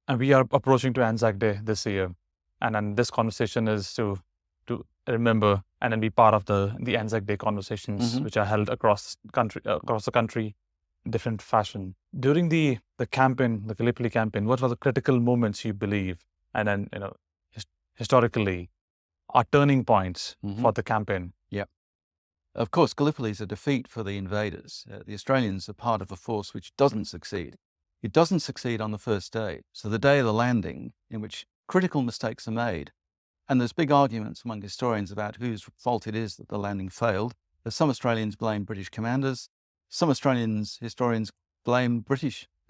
And we are approaching to Anzac Day this year. And then this conversation is to remember and then be part of the Anzac Day conversations, which are held across the country in different fashion. During the campaign, the Gallipoli campaign, what were the critical moments you believe, and then historically, are turning points for the campaign? Yeah. Of course, Gallipoli is a defeat for the invaders. The Australians are part of a force which doesn't succeed. It doesn't succeed on the first day. So the day of the landing, in which critical mistakes are made, and there's big arguments among historians about whose fault it is that the landing failed. There's some Australians blame British commanders. Some historians blame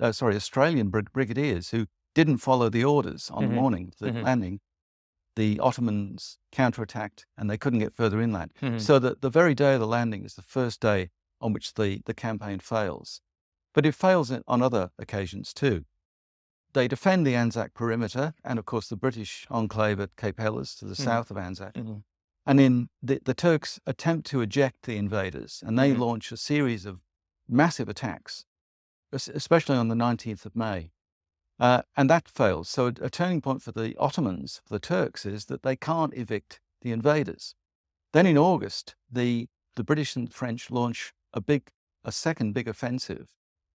Australian brigadiers who didn't follow the orders on the morning of the landing. The Ottomans counterattacked and they couldn't get further inland. So that the very day of the landing is the first day on which the campaign fails. But it fails on other occasions too. They defend the Anzac perimeter and, of course, the British enclave at Cape Helles to the south of Anzac. And in the Turks attempt to eject the invaders, and they launch a series of massive attacks, especially on the 19th of May. And that fails. So a turning point for the Ottomans, for the Turks, is that they can't evict the invaders. Then in August, the British and French launch a second big offensive.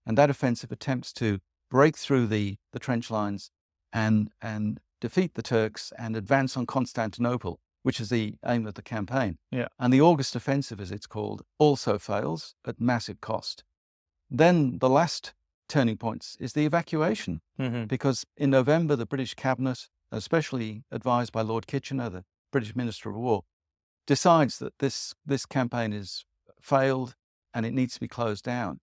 And that offensive attempts to break through the trench lines and defeat the Turks and advance on Constantinople, which is the aim of the campaign. Yeah. And the August offensive, as it's called, also fails at massive cost. Then the last turning point is the evacuation, because in November, the British cabinet, especially advised by Lord Kitchener, the British Minister of War, decides that this campaign is failed and it needs to be closed down.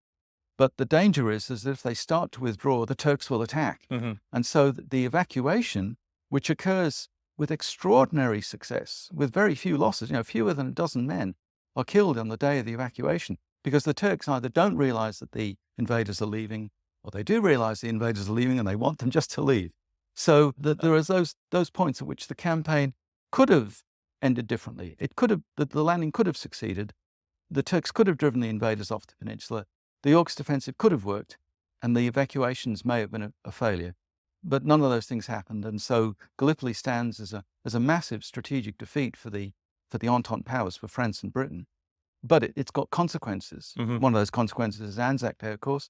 But the danger is that if they start to withdraw, the Turks will attack. And so the evacuation, which occurs with extraordinary success, with very few losses, fewer than a dozen men are killed on the day of the evacuation, because the Turks either don't realize that the invaders are leaving, or they do realize the invaders are leaving and they want them just to leave. So there are those points at which the campaign could have ended differently. The landing could have succeeded. The Turks could have driven the invaders off the peninsula. The August offensive could have worked, and the evacuations may have been a failure. But none of those things happened, and so Gallipoli stands as a massive strategic defeat for the Entente powers, for France and Britain. But it's got consequences. One of those consequences is Anzac Day, of course.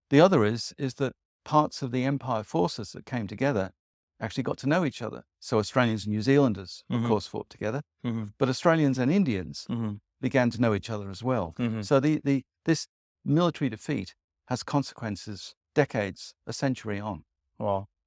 The other is that parts of the Empire forces that came together actually got to know each other. So Australians and New Zealanders, of course, fought together, but Australians and Indians began to know each other as well. So this military defeat has consequences decades, a century on. Wow.